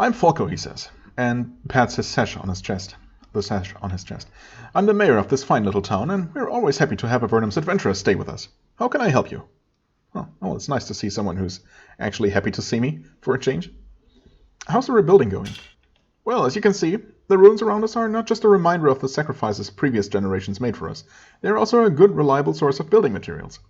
[SPEAKER 1] I'm Falco, he says, and pats his sash on his chest. The sash on his chest. I'm the mayor of this fine little town, and we're always happy to have Avernum's adventurers stay with us. How can I help you? Oh, well, it's nice to see someone who's actually happy to see me, for a change. How's the rebuilding going? Well, as you can see, the ruins around us are not just a reminder of the sacrifices previous generations made for us. They are also a good, reliable source of building materials.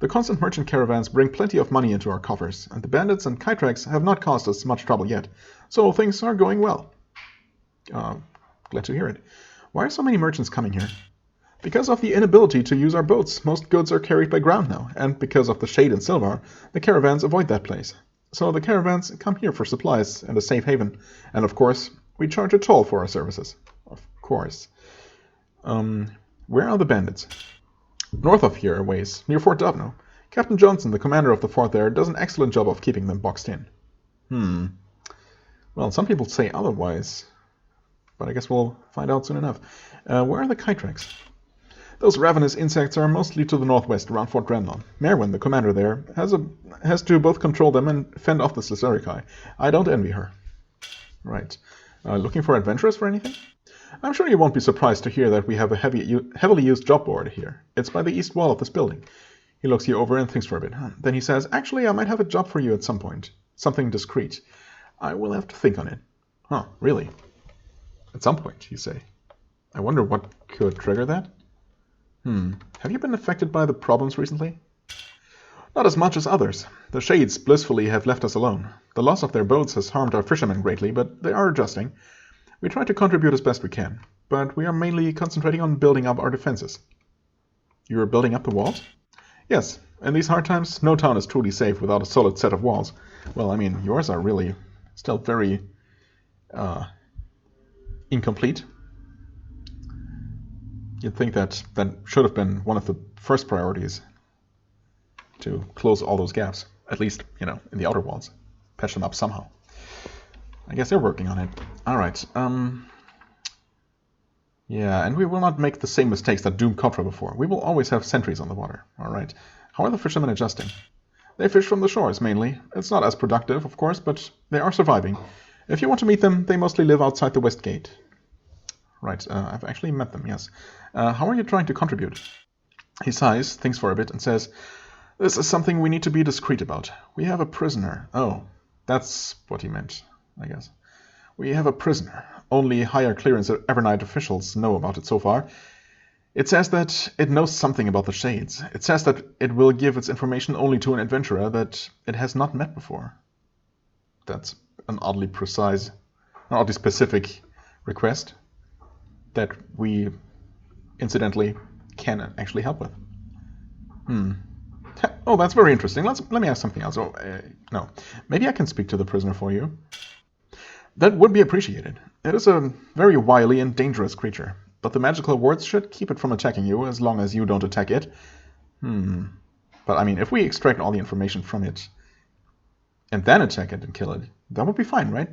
[SPEAKER 1] The constant merchant caravans bring plenty of money into our coffers, and the bandits and Kytrax have not caused us much trouble yet, so things are going well. Glad to hear it. Why are so many merchants coming here? Because of the inability to use our boats, most goods are carried by ground now, and because of the shade in Silvar, the caravans avoid that place. So the caravans come here for supplies and a safe haven, and of course, we charge a toll for our services. Of course. Where are the bandits? North of here a ways, near Fort Dovno. Captain Johnson, the commander of the fort there, does an excellent job of keeping them boxed in. Well, some people say otherwise, but I guess we'll find out soon enough. Where are the Kytrax? Those ravenous insects are mostly to the northwest, around Fort Drenlon. Merwin, the commander there, has to both control them and fend off the Slytherikai. I don't envy her. Right. Looking for adventurers for anything? I'm sure you won't be surprised to hear that we have a heavily used job board here. It's by the east wall of this building. He looks you over and thinks for a bit. Then he says, actually, I might have a job for you at some point. Something discreet. I will have to think on it. Huh, really? At some point, you say. I wonder what could trigger that? Have you been affected by the problems recently? Not as much as others. The Shades blissfully have left us alone. The loss of their boats has harmed our fishermen greatly, but they are adjusting. We try to contribute as best we can, but we are mainly concentrating on building up our defenses. You are building up the walls? Yes. In these hard times, no town is truly safe without a solid set of walls. Well, I mean, yours are really still very incomplete. You'd think that should have been one of the first priorities, to close all those gaps, at least, in the outer walls. Patch them up somehow. I guess they're working on it. Alright, yeah, and we will not make the same mistakes that doomed Cotra before. We will always have sentries on the water. Alright. How are the fishermen adjusting? They fish from the shores, mainly. It's not as productive, of course, but they are surviving. If you want to meet them, they mostly live outside the West Gate. Right, I've actually met them, yes. How are you trying to contribute? He sighs, thinks for a bit, and says, this is something we need to be discreet about. We have a prisoner. Oh, that's what he meant, I guess. We have a prisoner. Only higher clearance Avernite officials know about it so far. It says that it knows something about the Shades. It says that it will give its information only to an adventurer that it has not met before. That's an oddly specific request that we, incidentally, can actually help with. Oh, that's very interesting. Let me ask something else. No. Maybe I can speak to the prisoner for you. That would be appreciated. It is a very wily and dangerous creature, but the magical wards should keep it from attacking you as long as you don't attack it. But I mean, if we extract all the information from it and then attack it and kill it, that would be fine, right?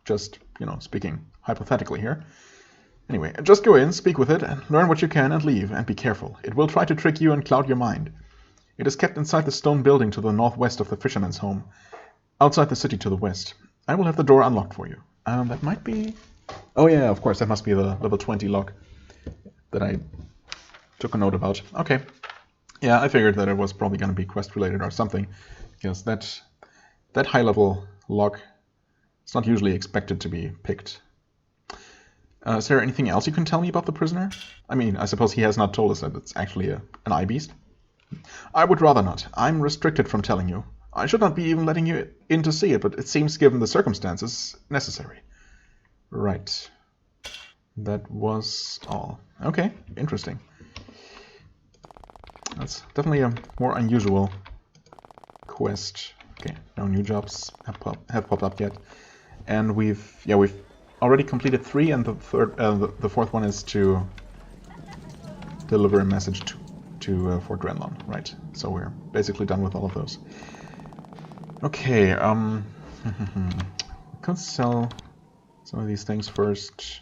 [SPEAKER 1] Just, speaking hypothetically here. Anyway, just go in, speak with it, and learn what you can and leave, and be careful. It will try to trick you and cloud your mind. It is kept inside the stone building to the northwest of the fisherman's home, outside the city to the west. I will have the door unlocked for you. That might be... Oh yeah, of course, that must be the level 20 lock that I took a note about. Okay. Yeah, I figured that it was probably going to be quest-related or something, because that high-level lock is not usually expected to be picked. Is there anything else you can tell me about the prisoner? I mean, I suppose he has not told us that it's actually an eye beast. I would rather not. I'm restricted from telling you. I should not be even letting you in to see it, but it seems, given the circumstances, necessary. Right. That was all. Okay, interesting. That's definitely a more unusual quest. Okay, no new jobs have popped up yet. And we've already completed 3, and the fourth one is to deliver a message to Fort Drenlon, right? So we're basically done with all of those. Okay, could sell some of these things first.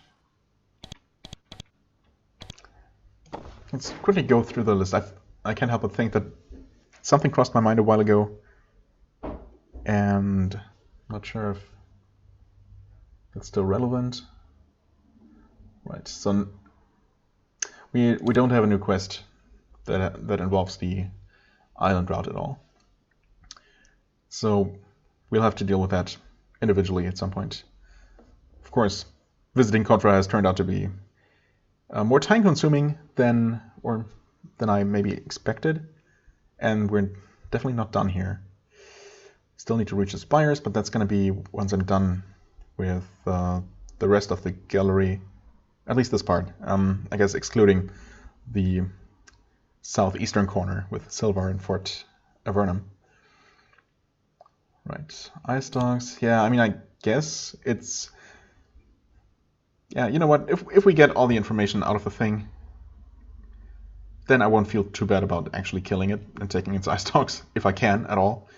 [SPEAKER 1] Let's quickly go through the list. I can't help but think that something crossed my mind a while ago, and I'm not sure if That's still relevant. Right, so we don't have a new quest that involves the island route at all. So we'll have to deal with that individually at some point. Of course, visiting Cotra has turned out to be more time-consuming than I maybe expected, and we're definitely not done here. Still need to reach the spires, but that's going to be once I'm done with the rest of the gallery, at least this part. I guess excluding the southeastern corner with Silvar and Fort Avernum. Right, ice dogs. Yeah, I mean, I guess it's... Yeah, you know what? If we get all the information out of the thing, then I won't feel too bad about actually killing it and taking its ice dogs, if I can at all.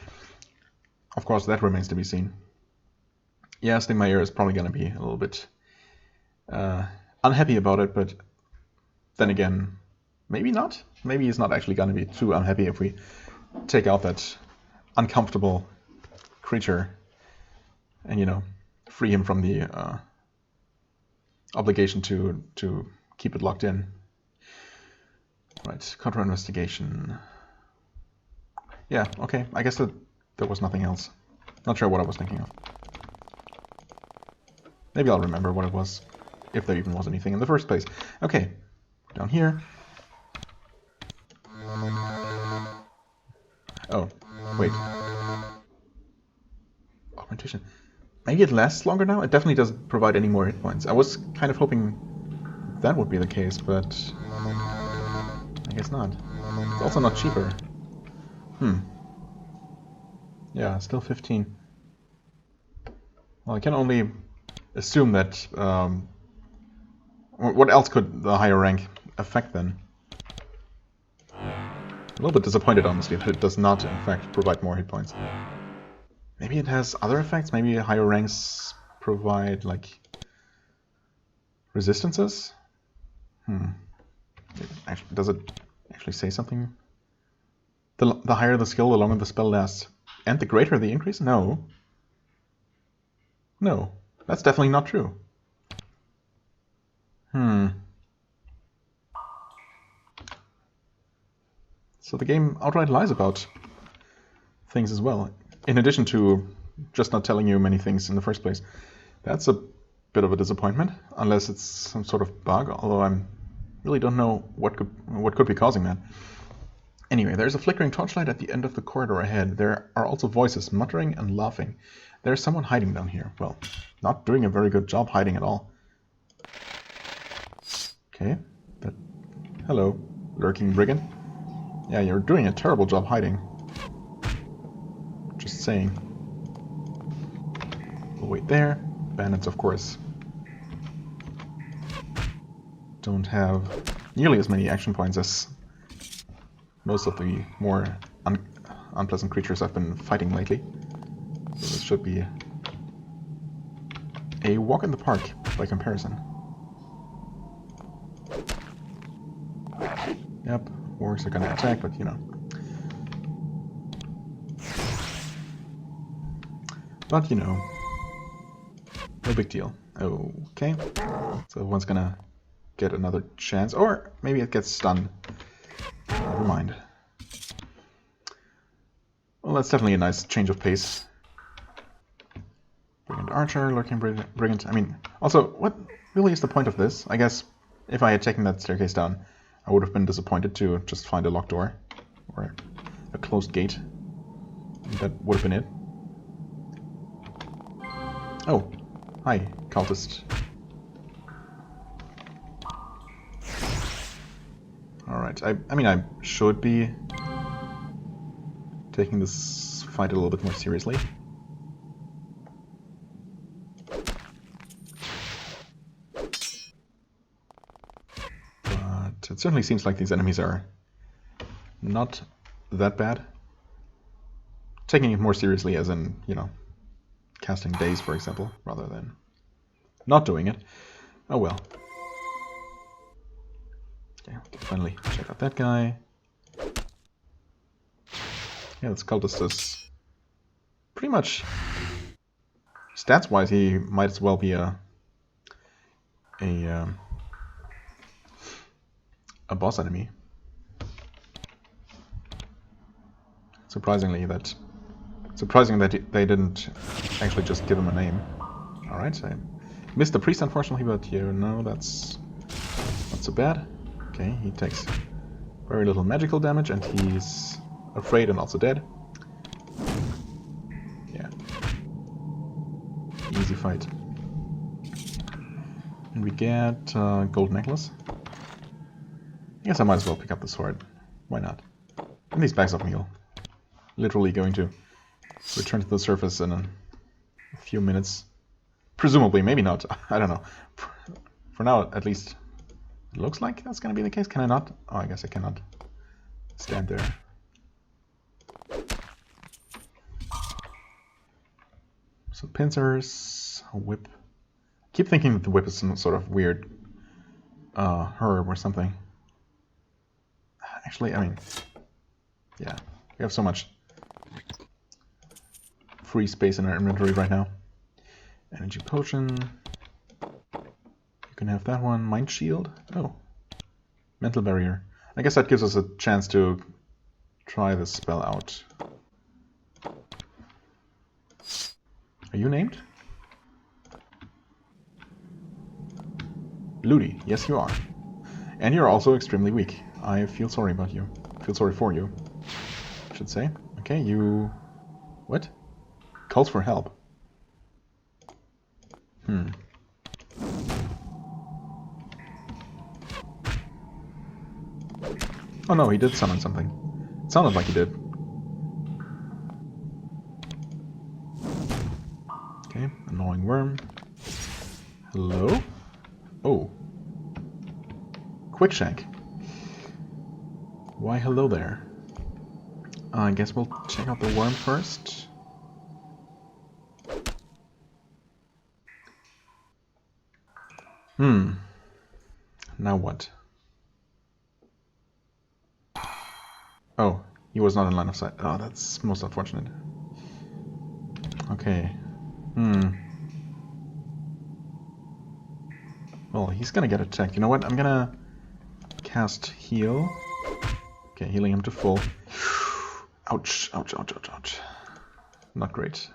[SPEAKER 1] Of course, that remains to be seen. Yeah, Stingmire is probably going to be a little bit unhappy about it, but then again, maybe not. Maybe he's not actually going to be too unhappy if we take out that uncomfortable creature and, you know, free him from the obligation to keep it locked in. Right, Cotra investigation. Yeah, okay, I guess that there was nothing else. Not sure what I was thinking of. Maybe I'll remember what it was, if there even was anything in the first place. Okay, down here. Oh, wait. Augmentation. Maybe it lasts longer now? It definitely doesn't provide any more hit points. I was kind of hoping that would be the case, but I guess not. It's also not cheaper. Yeah, still 15. Well, I can only assume that... what else could the higher rank affect then? A little bit disappointed, honestly, that it does not, in fact, provide more hit points. Maybe it has other effects? Maybe higher ranks provide, like, resistances? Does it actually say something? The higher the skill, the longer the spell lasts. And the greater the increase? No. No, that's definitely not true. So the game outright lies about things as well, in addition to just not telling you many things in the first place. That's a bit of a disappointment, unless it's some sort of bug, although I really don't know what could be causing that. Anyway, there's a flickering torchlight at the end of the corridor ahead. There are also voices muttering and laughing. There's someone hiding down here. Well, not doing a very good job hiding at all. Okay. Hello, lurking brigand. Yeah, you're doing a terrible job hiding. Just saying. We'll wait there. Bandits, of course, don't have nearly as many action points as most of the more unpleasant creatures I've been fighting lately. So this should be a walk in the park by comparison. Yep, orcs are gonna attack, but you know. But you know, no big deal. Okay, so one's gonna get another chance, or maybe it gets stunned. Never mind. Well, that's definitely a nice change of pace. Brigand Archer, Lurking Brigand. I mean, also, what really is the point of this? I guess if I had taken that staircase down, I would have been disappointed to just find a locked door or a closed gate. That would have been it. Oh, hi, cultist. Alright, I mean, I should be taking this fight a little bit more seriously. But it certainly seems like these enemies are not that bad. Taking it more seriously as in, you know, casting Daze, for example, rather than not doing it. Oh well. Okay, finally check out that guy. Yeah, this cultist is pretty much stats-wise, he might as well be a boss enemy. Surprising that they didn't actually just give him a name. Alright, I missed the priest unfortunately, but you know, that's not so bad. Okay, he takes very little magical damage and he's afraid and also dead. Yeah. Easy fight. And we get gold necklace. I guess I might as well pick up the sword. Why not? And these bags of meal. Literally going to return to the surface in a few minutes. Presumably, maybe not. I don't know. For now, at least, it looks like that's going to be the case. Can I not? Oh, I guess I cannot stand there. Some pincers, a whip. I keep thinking that the whip is some sort of weird herb or something. Actually, I mean, yeah, we have so much free space in our inventory right now. Energy potion. You can have that one. Mind shield. Oh, mental barrier. I guess that gives us a chance to try this spell out. Are you named? Ludi. Yes, you are. And you're also extremely weak. I feel sorry about you. Feel sorry for you, I should say. Okay, you... What? Calls for help. Oh no, he did summon something. It sounded like he did. Okay, annoying worm. Hello? Oh. Quickshank. Why hello there? I guess we'll check out the worm first. Now what? Oh, he was not in line of sight. Oh, that's most unfortunate. Okay. Well, he's gonna get attacked. You know what? I'm gonna cast heal. Okay, healing him to full. Ouch, ouch, ouch, ouch, ouch. Not great.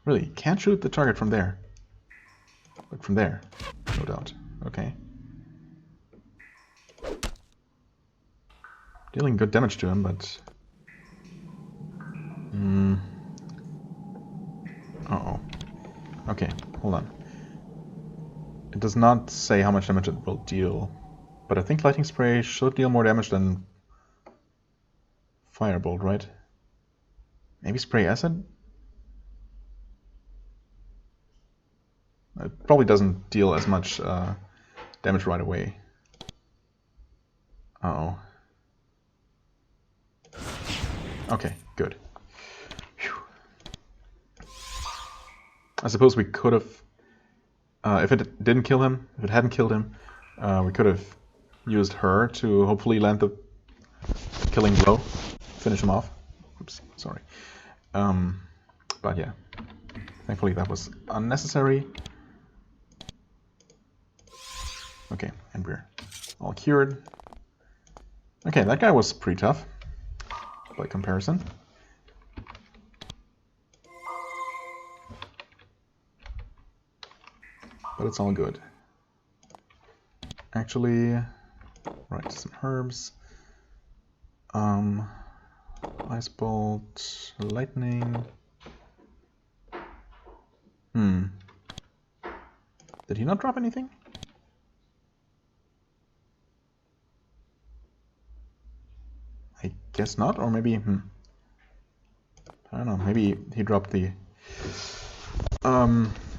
[SPEAKER 1] Really, can't shoot the target from there. But from there, no doubt. Okay. Dealing good damage to him, but... Uh-oh. Okay, hold on. It does not say how much damage it will deal, but I think lightning spray should deal more damage than firebolt, right? Maybe spray acid? It probably doesn't deal as much damage right away. Uh-oh. Okay, good. Whew. I suppose we could have, if it didn't kill him, if it hadn't killed him, we could have used her to hopefully land the killing blow, finish him off. Oops, sorry. But yeah, thankfully that was unnecessary. Okay, and we're all cured. Okay, that guy was pretty tough by comparison. But it's all good. Actually, right, some herbs. Ice bolt, lightning. Did he not drop anything? I guess not, or maybe, I don't know, maybe he dropped the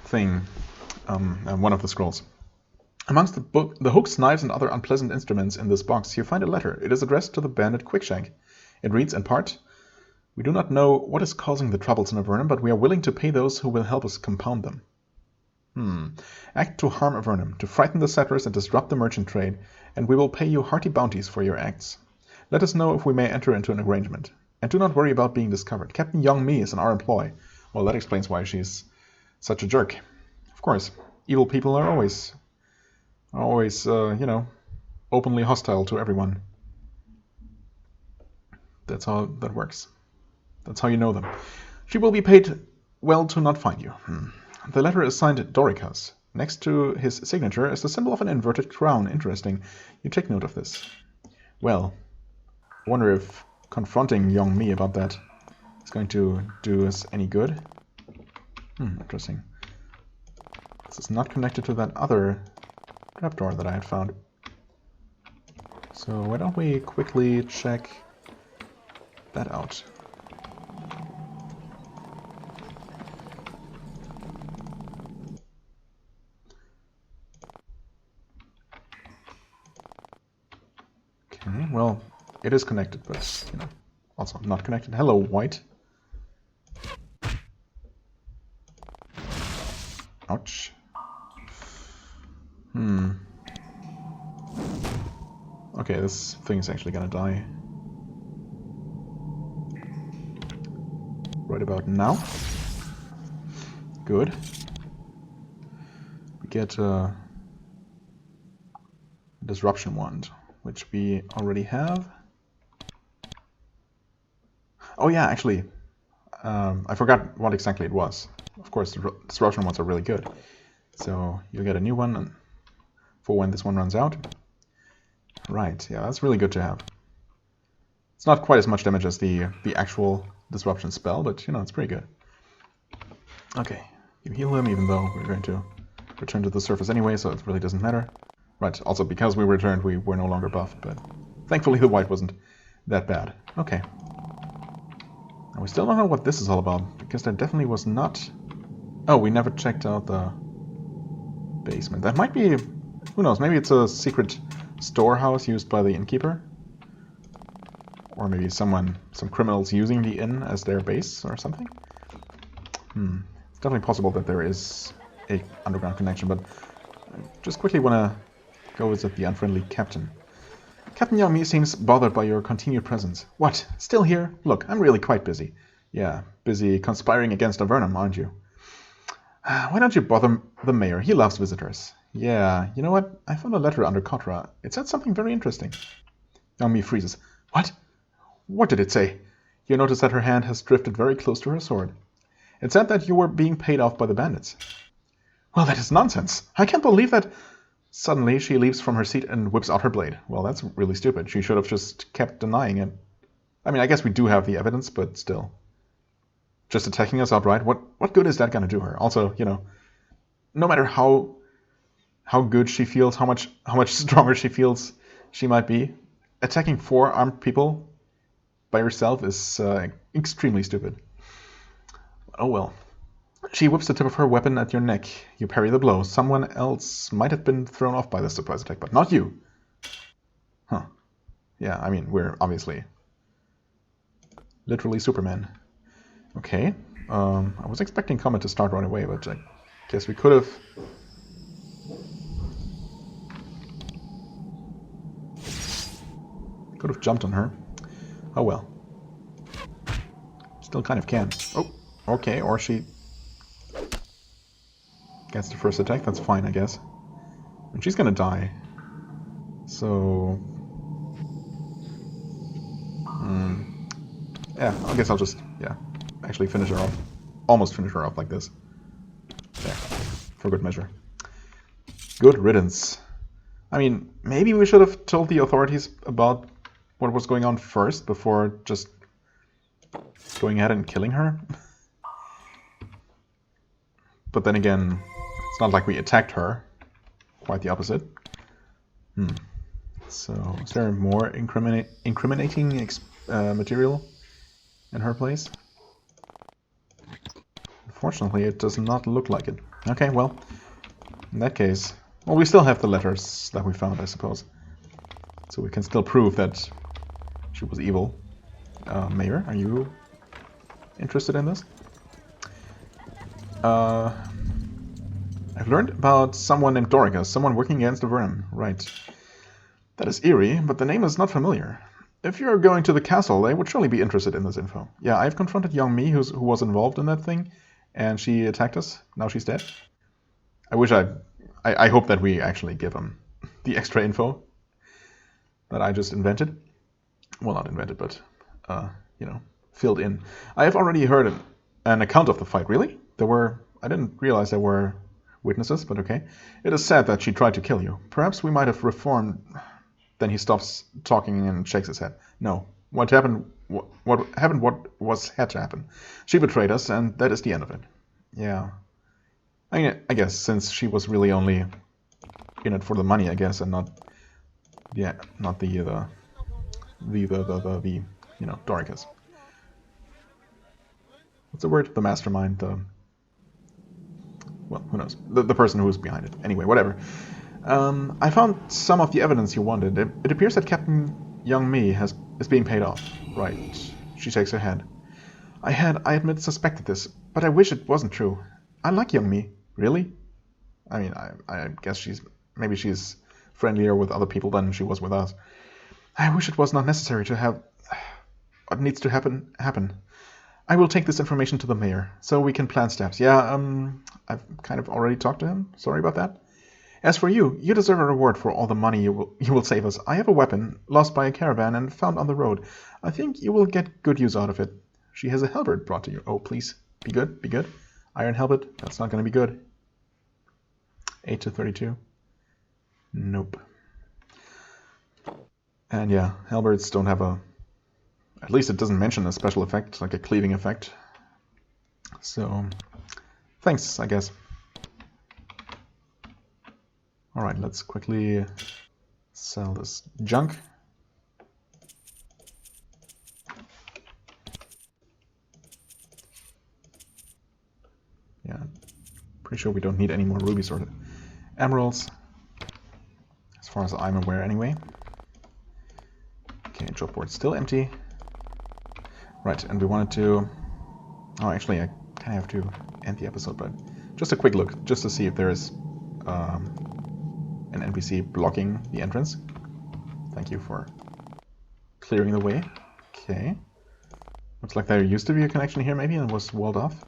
[SPEAKER 1] thing, one of the scrolls. Amongst the hooks, knives, and other unpleasant instruments in this box, you find a letter. It is addressed to the bandit Quickshank. It reads in part, "We do not know what is causing the troubles in Avernum, but we are willing to pay those who will help us compound them. Act to harm Avernum, to frighten the settlers and disrupt the merchant trade, and we will pay you hearty bounties for your acts. Let us know if we may enter into an arrangement. And do not worry about being discovered. Captain Young Mi is in our employ. Well, that explains why she's such a jerk. Of course, evil people are always, you know, openly hostile to everyone. That's how that works. That's how you know them. She will be paid well to not find you. The letter is signed Doricus. Next to his signature is the symbol of an inverted crown. Interesting. You take note of this. Well, I wonder if confronting Young Mi about that is going to do us any good. Interesting. This is not connected to that other trapdoor that I had found. So why don't we quickly check that out. Okay, well, it is connected, but, you know, also not connected. Hello, White. Ouch. Okay, this thing is actually gonna die. Right about now. Good. We get a disruption wand, which we already have. Oh yeah, actually, I forgot what exactly it was. Of course, the disruption wands are really good. So you'll get a new one for when this one runs out. Right, yeah, that's really good to have. It's not quite as much damage as the actual disruption spell, but, you know, it's pretty good. Okay, you heal him, even though we're going to return to the surface anyway, so it really doesn't matter. Right, also, because we returned, we were no longer buffed, but thankfully the white wasn't that bad. Okay. Now, we still don't know what this is all about, because there definitely was not... Oh, we never checked out the basement. That might be... Who knows, maybe it's a secret storehouse used by the innkeeper? Or maybe some criminals using the inn as their base or something? It's definitely possible that there is a underground connection, but I just quickly want to go visit the unfriendly captain. Captain Young Mi seems bothered by your continued presence. What? Still here? Look, I'm really quite busy. Yeah, busy conspiring against Avernum, aren't you? Why don't you bother the mayor? He loves visitors. Yeah, you know what? I found a letter under Cotra. It said something very interesting. Young Mi freezes. What? What did it say? You notice that her hand has drifted very close to her sword. It said that you were being paid off by the bandits. Well, that is nonsense. I can't believe that... Suddenly, she leaps from her seat and whips out her blade. Well, that's really stupid. She should have just kept denying it. I mean, I guess we do have the evidence, but still. Just attacking us outright? What good is that going to do her? Also, you know, no matter how good she feels, how much stronger she feels she might be, attacking 4 armed people by herself is extremely stupid. Oh well. She whips the tip of her weapon at your neck. You parry the blow. Someone else might have been thrown off by this surprise attack, but not you. Huh. Yeah, I mean, we're obviously literally Superman. Okay. I was expecting Comet to start right away, but I guess we could have... Could have jumped on her. Oh well. Still kind of can. Oh, okay, or she... gets the first attack, that's fine, I guess. And she's gonna die. So... yeah, I guess I'll just, actually finish her off. Almost finish her off like this. There. For good measure. Good riddance. I mean, maybe we should have told the authorities about what was going on first, before just going ahead and killing her. But then again... It's not like we attacked her. Quite the opposite. So, is there more incriminating material in her place? Unfortunately, it does not look like it. Okay, well, in that case... Well, we still have the letters that we found, I suppose. So we can still prove that she was evil. Mayor, are you interested in this? I've learned about someone named Doricus, someone working against Avernum. Right. That is eerie, but the name is not familiar. If you're going to the castle, they would surely be interested in this info. Yeah, I've confronted young me who was involved in that thing, and she attacked us. Now she's dead. I hope that we actually give them the extra info that I just invented. Well, not invented, but, filled in. I have already heard an account of the fight. Really? I didn't realize there were witnesses, but okay. It is said that she tried to kill you. Perhaps we might have reformed. Then he stops talking and shakes his head. No. What happened? What happened? What had to happen? She betrayed us, and that is the end of it. Yeah. I guess since she was really only in it for the money, I guess, and not the Doricus. What's the word? The mastermind. Well, who knows? The person who's behind it. Anyway, whatever. I found some of the evidence you wanted. It appears that Captain Young Me is being paid off. Right. She shakes her head. I admit, suspected this, but I wish it wasn't true. I like Young Me. Really? I mean, I guess maybe she's friendlier with other people than she was with us. I wish it was not necessary to have what needs to happen. I will take this information to the mayor, so we can plan steps. Yeah, I've kind of already talked to him. Sorry about that. As for you, you deserve a reward for all the money you will save us. I have a weapon, lost by a caravan and found on the road. I think you will get good use out of it. She has a halberd brought to you. Oh, please, be good, be good. Iron halberd, that's not going to be good. 8 to 32. Nope. And yeah, halberds don't have at least it doesn't mention a special effect, like a cleaving effect. So, thanks, I guess. Alright, let's quickly sell this junk. Yeah, pretty sure we don't need any more rubies or emeralds, as far as I'm aware anyway. Okay, job board's still empty. Right, and we wanted to... Oh, actually, I kind of have to end the episode, but just a quick look, just to see if there is an NPC blocking the entrance. Thank you for clearing the way. Okay. Looks like there used to be a connection here, maybe, and was walled off.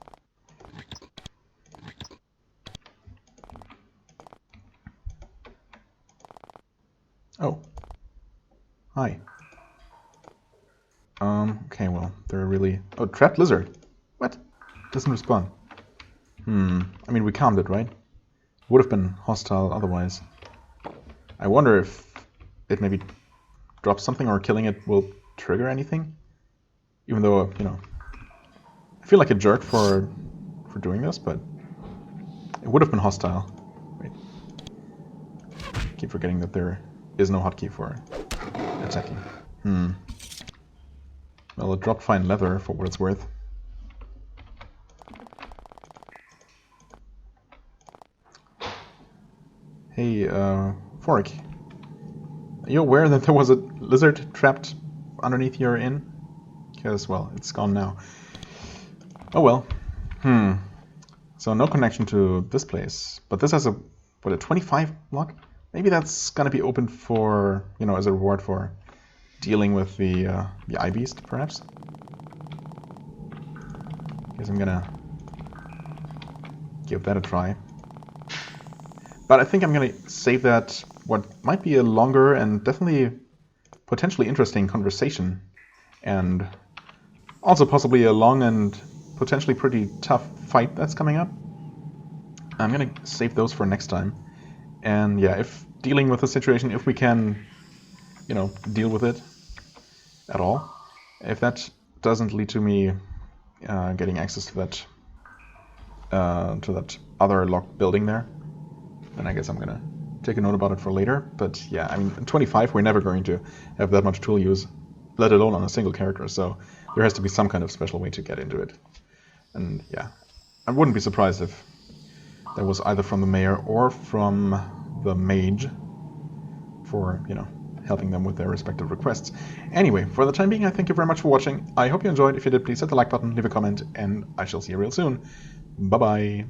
[SPEAKER 1] Oh. Hi. Okay, well, they're really... Oh, trapped lizard. What? Doesn't respond. I mean, we calmed it, right? Would have been hostile otherwise. I wonder if it maybe drops something or killing it will trigger anything. Even though, I feel like a jerk for doing this, but it would have been hostile. Wait. I keep forgetting that there is no hotkey for attacking. Well, it dropped fine leather for what it's worth. Hey, Fork. Are you aware that there was a lizard trapped underneath your inn? Because, well, it's gone now. Oh well. So no connection to this place. But this has a 25 block? Maybe that's gonna be open for, as a reward for dealing with the eye beast, perhaps? Guess I'm gonna give that a try. But I think I'm gonna save that what might be a longer and definitely potentially interesting conversation, and also possibly a long and potentially pretty tough fight that's coming up. I'm gonna save those for next time. And yeah, if dealing with the situation, if we can, deal with it at all, if that doesn't lead to me getting access to that other locked building there, then I guess I'm gonna take a note about it for later. But yeah, I mean, in 25 we're never going to have that much tool use, let alone on a single character, so there has to be some kind of special way to get into it. And yeah, I wouldn't be surprised if that was either from the mayor or from the mage for, helping them with their respective requests. Anyway, for the time being, I thank you very much for watching. I hope you enjoyed. If you did, please hit the like button, leave a comment, and I shall see you real soon. Bye-bye.